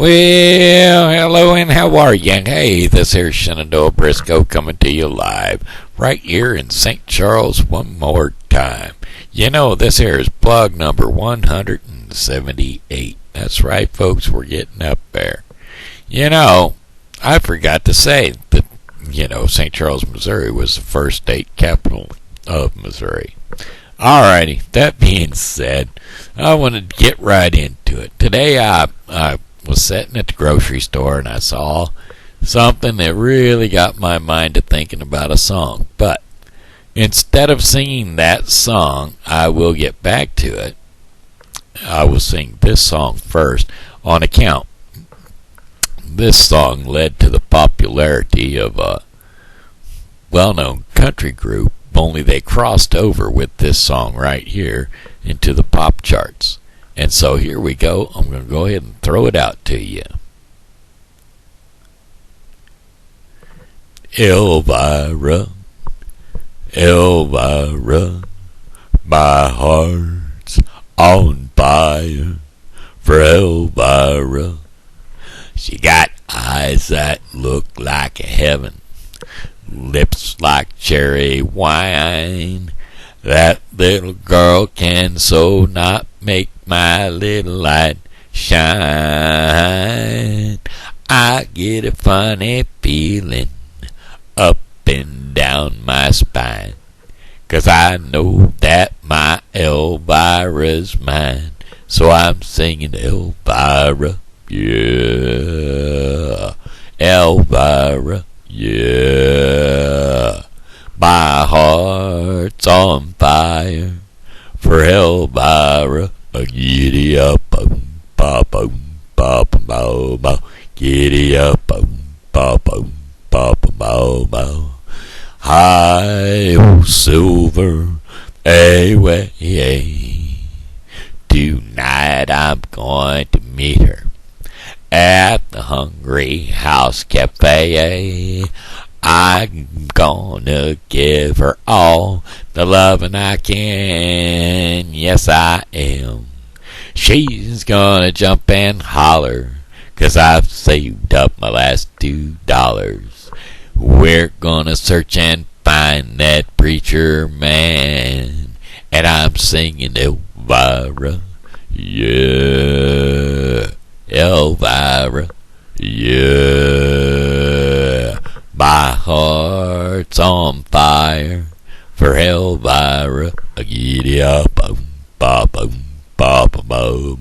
Well, hello and how are you? Hey, this here's Shenandoah Briscoe coming to you live right here in St. Charles one more time. You know, this here is blog number 178. That's right, folks, we're getting up there. You know, I forgot to say that, St. Charles, Missouri was the first state capital of Missouri. Alrighty, that being said, I wanted to get right into it. Today I was sitting at the grocery store and I saw something that really got my mind to thinking about a song. But instead of singing that song, I will get back to it. I will sing this song first on account. This song led to the popularity of a well-known country group, only they crossed over with this song right here into the pop charts. And so here we go. I'm going to go ahead and throw it out to you. Elvira, Elvira, my heart's on fire for Elvira. She got eyes that look like heaven, lips like cherry wine. That little girl can so not make my little light shine. I get a funny feeling up and down my spine, 'cause I know that my Elvira's mine. So I'm singing Elvira, yeah, Elvira, yeah. My heart's on fire for Elvira. Giddy up, pop, pop, mo, giddy up, pop, pop, mo. Hi, oh silver, away. Tonight I'm going to meet her at the Hungry House Cafe. I'm gonna give her all the loving I can. Yes, I am. She's gonna jump and holler, 'cause I've saved up my last $2. We're gonna search and find that preacher man. And I'm singing Elvira, yeah, Elvira, yeah. My heart's on fire for Elvira. Giddy up, pop, pop, mo,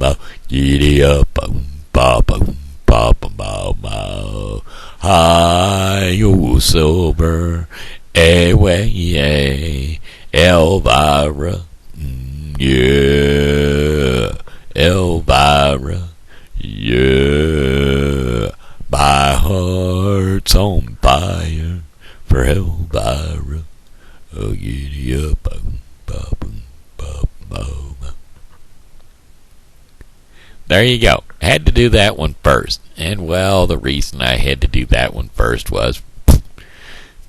giddy up, pop, pop, mo. Hi, oh silver, away, Elvira, yeah, Elvira, yeah. My heart's on fire for Elvira. Oh, giddy up, pop, pop, mo. There you go. Had to do that one first. And, well, the reason I had to do that one first was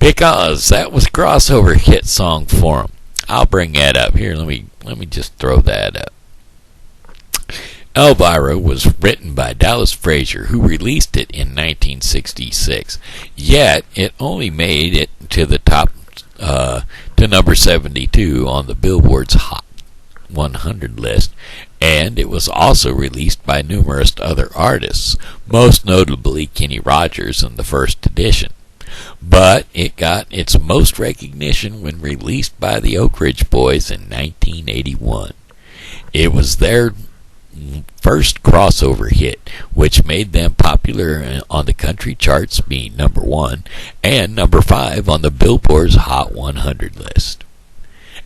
because that was crossover hit song for 'em. I'll bring that up. Here, let me just throw that up. Elvira was written by Dallas Frazier, who released it in 1966. Yet, it only made it to the top, to number 72 on the Billboard's Hot 100 list, and it was also released by numerous other artists, most notably Kenny Rogers in the first edition. But it got its most recognition when released by the Oak Ridge Boys in 1981. It was their first crossover hit, which made them popular on the country charts, being number 1 and number 5 on the Billboard's Hot 100 list.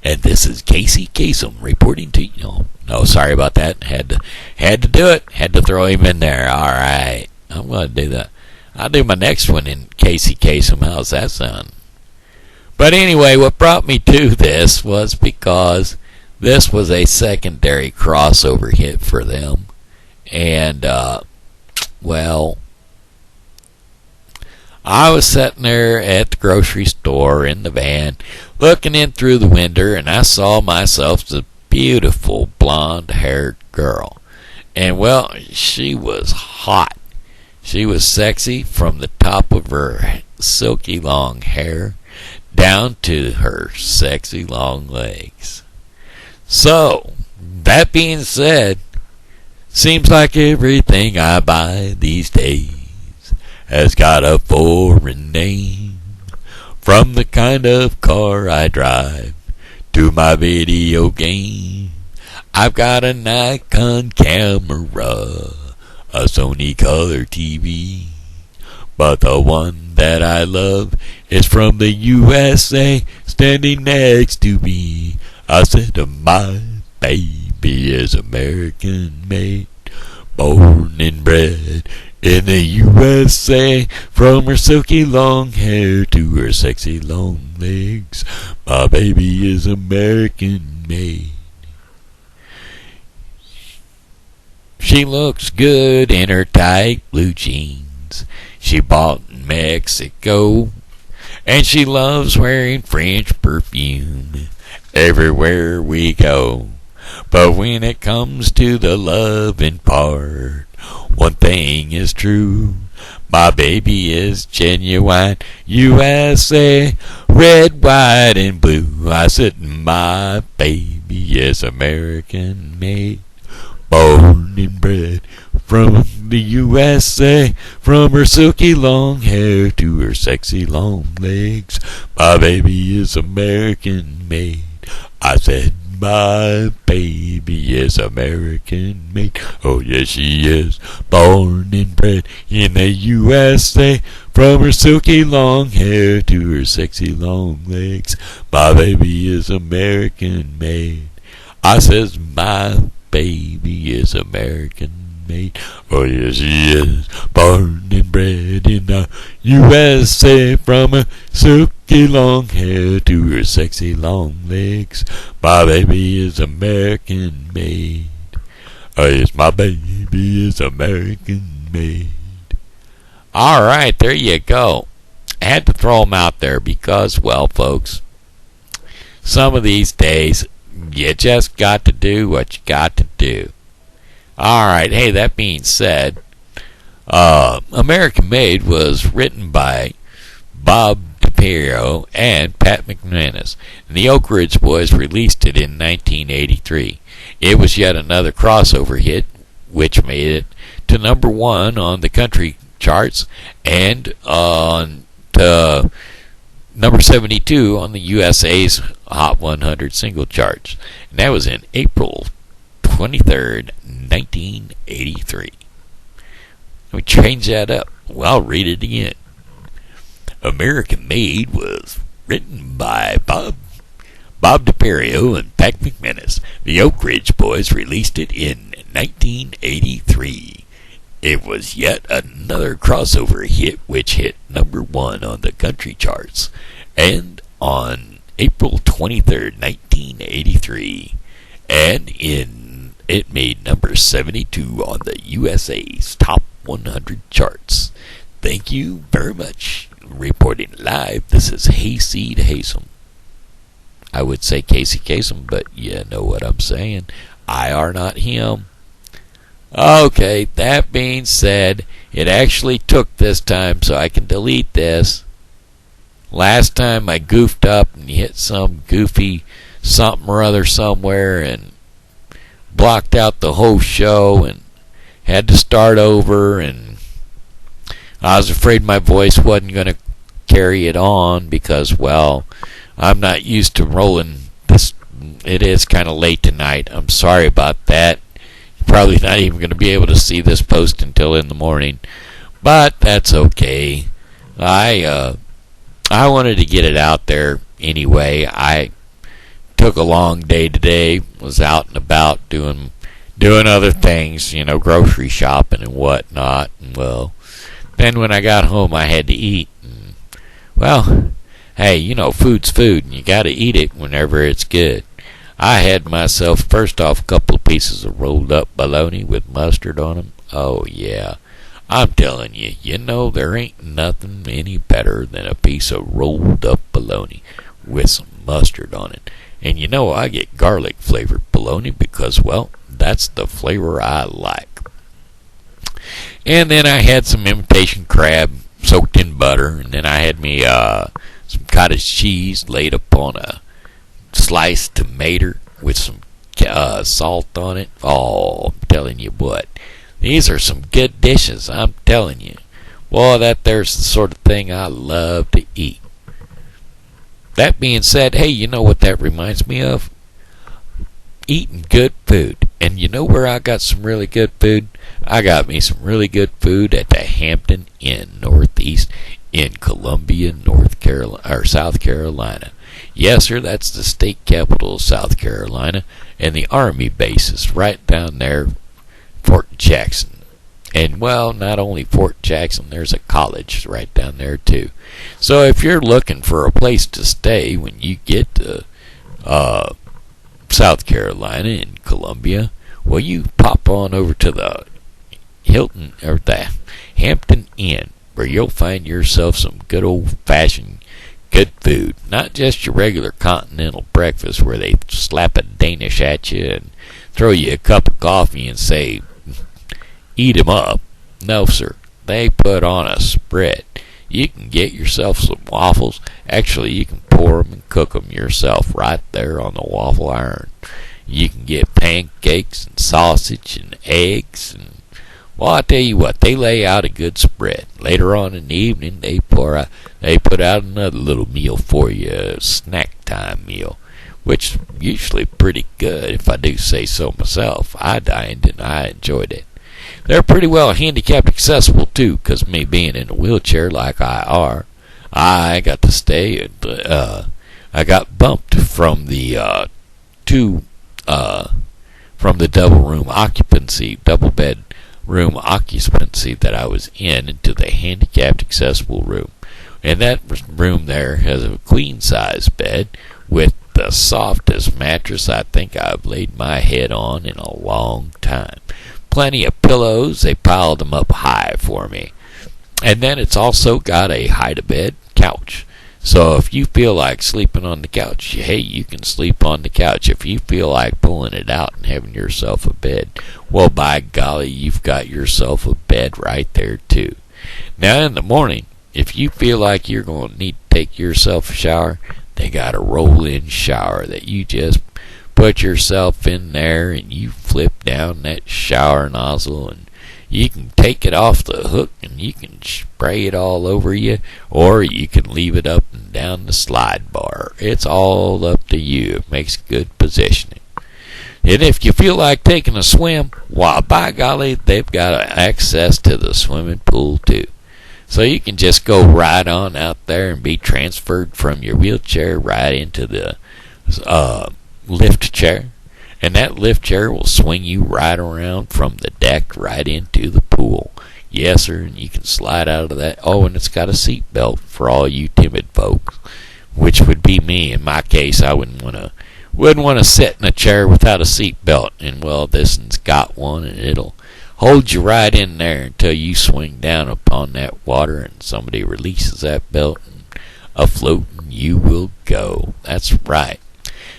And this is Casey Kasem reporting to you. No, sorry about that. Had to do it. Had to throw him in there. All right, I'm going to do that. I'll do my next one in Casey Kasem. How's that sound? But anyway, what brought me to this was because this was a secondary crossover hit for them. And, well, I was sitting there at the grocery store in the van, looking in through the window, and I saw myself as a beautiful blonde-haired girl. And, well, she was hot. She was sexy from the top of her silky long hair down to her sexy long legs. So, that being said, seems like everything I buy these days has got a foreign name. From the kind of car I drive to my video game, I've got a Nikon camera, a Sony color TV, but the one that I love is from the USA, standing next to me. I said, my baby is American made, born and bred in the USA. From her silky long hair to her sexy long legs, my baby is American made. She looks good in her tight blue jeans she bought in Mexico, and she loves wearing French perfume everywhere we go. But when it comes to the loving part, one thing is true: my baby is genuine USA, red, white, and blue. I said my baby is American made, born and bred from the USA. From her silky long hair to her sexy long legs, my baby is American made. I said my baby is American made. Oh yes, she is, born and bred in the USA. From her silky long hair to her sexy long legs, my baby is American made. I says my baby is American made. Oh yes, she is, born and bred in the USA. From her silky long hair to her sexy long legs, my baby is American made. Oh yes, my baby is American made. Alright, there you go. I had to throw them out there because, well, folks, some of these days you just got to do what you got to do. Alright, hey, that being said, American Made was written by Bob DiPiero and Pat McManus, and the Oak Ridge Boys released it in 1983. It was yet another crossover hit, which made it to number 1 on the country charts and on to number 72 on the USA's Hot 100 single charts. And that was in April 23rd, 1983. Let me change that up. Well, I'll read it again. American Made was written by Bob DiPiero and Pat McManus. The Oak Ridge Boys released it in 1983. It was yet another crossover hit which hit number 1 on the country charts. And on April 23rd, 1983, and it made number 72 on the USA's Top 100 charts. Thank you very much. Reporting live, this is Hayseed Haysom. I would say Casey Kasem, but you know what I'm saying. I are not him. Okay, that being said, it actually took this time, so I can delete this. Last time I goofed up and hit some goofy something or other somewhere and blocked out the whole show and had to start over, and I was afraid my voice wasn't going to carry it on because, well, I'm not used to rolling this. It is kind of late tonight. I'm sorry about that. You're probably not even going to be able to see this post until in the morning, but that's okay. I wanted to get it out there anyway. I took a long day today, was out and about doing other things, grocery shopping and whatnot. And, well, then when I got home, I had to eat. And, well, hey, food's food, and you got to eat it whenever it's good. I had myself, first off, a couple of pieces of rolled up bologna with mustard on them. Oh, yeah. I'm telling you, there ain't nothing any better than a piece of rolled up bologna with some mustard on it. And I get garlic flavored bologna because, well, that's the flavor I like. And then I had some imitation crab soaked in butter, and then I had me some cottage cheese laid upon a sliced tomato with some salt on it. Oh, I'm telling you what, these are some good dishes, I'm telling you. Boy, that there's the sort of thing I love to eat. That being said, hey, you know what that reminds me of? Eating good food. And you know where I got some really good food? I got me some really good food at the Hampton Inn Northeast in Columbia, South Carolina. Yes, sir, that's the state capital of South Carolina, and the Army base is right down there, Fort Jackson. And, well, not only Fort Jackson, there's a college right down there, too. So if you're looking for a place to stay when you get to South Carolina in Columbia, well, you pop on over to the Hilton or the Hampton Inn, where you'll find yourself some good old-fashioned good food. Not just your regular continental breakfast where they slap a Danish at you and throw you a cup of coffee and say, eat 'em up. No, sir. They put on a spread. You can get yourself some waffles. Actually, you can pour 'em and cook 'em yourself right there on the waffle iron. You can get pancakes and sausage and eggs. And, well, I tell you what, they lay out a good spread. Later on in the evening, they put out another little meal for you, a snack time meal, which is usually pretty good, if I do say so myself. I dined and I enjoyed it. They're pretty well handicapped accessible, too, because me being in a wheelchair like I got to stay at, I got bumped from the from the double bed room occupancy that I was in into the handicapped accessible room. And that room there has a queen size bed with the softest mattress I think I've laid my head on in a long time. Plenty of pillows. They piled them up high for me. And then it's also got a hide-a-bed couch. So if you feel like sleeping on the couch, hey, you can sleep on the couch. If you feel like pulling it out and having yourself a bed, well, by golly, you've got yourself a bed right there, too. Now, in the morning, if you feel like you're going to need to take yourself a shower, they got a roll-in shower that you just put yourself in there and you flip down that shower nozzle and you can take it off the hook and you can spray it all over you, or you can leave it up and down the slide bar. It's all up to you. It makes good positioning. And if you feel like taking a swim, why, by golly, they've got access to the swimming pool too. So you can just go right on out there and be transferred from your wheelchair right into the lift chair, and that lift chair will swing you right around from the deck right into the pool. Yes, sir, and you can slide out of that. Oh, and it's got a seat belt for all you timid folks, which would be me. In my case, I wouldn't want to sit in a chair without a seat belt. And, well, this one's got one, and it'll hold you right in there until you swing down upon that water and somebody releases that belt, and afloat and you will go. That's right.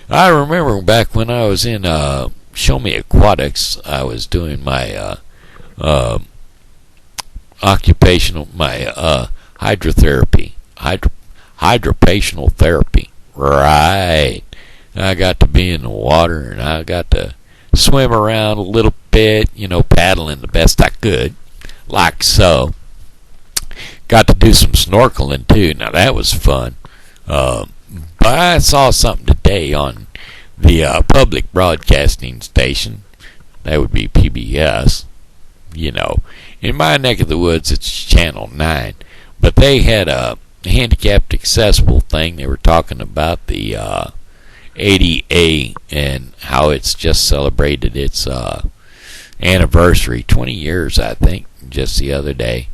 I remember back when I was in Show Me Aquatics, I was doing my hydrotherapy, hydropational therapy. Right. I got to be in the water and I got to swim around a little bit, paddling the best I could, like so. Got to do some snorkeling too. Now that was fun. But I saw something today on the public broadcasting station. That would be PBS. In my neck of the woods, it's Channel 9. But they had a handicapped accessible thing. They were talking about the ADA and how it's just celebrated its anniversary, 20 years, I think, just the other day.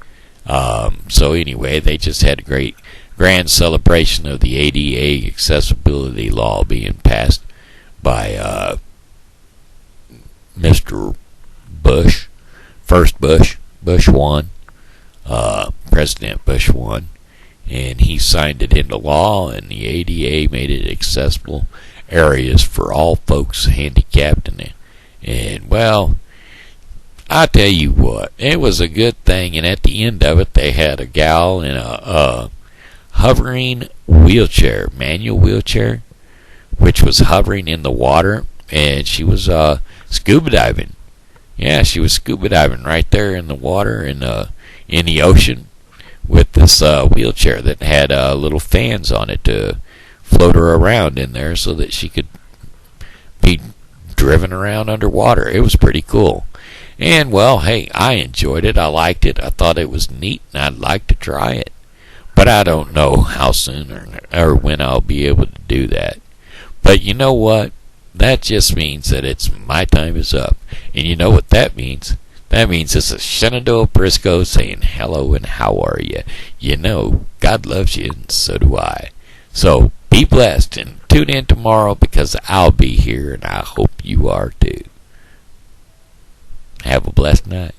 So anyway, they just had a grand celebration of the ADA accessibility law being passed by Mr. Bush, Bush 1, President Bush 1, and he signed it into law, and the ADA made it accessible areas for all folks handicapped, and well, I tell you what, it was a good thing, and at the end of it, they had a gal in a hovering wheelchair, manual wheelchair, which was hovering in the water, and she was scuba diving. Yeah, she was scuba diving right there in the water in the ocean with this wheelchair that had little fans on it to float her around in there so that she could be driven around underwater. It was pretty cool. And, well, hey, I enjoyed it. I liked it. I thought it was neat, and I'd like to try it. But I don't know how soon or when I'll be able to do that. But you know what? That just means that my time is up. And you know what that means? That means it's a Shenandoah Briscoe saying hello and how are you? You know, God loves you, and so do I. So be blessed and tune in tomorrow because I'll be here, and I hope you are too. Have a blessed night.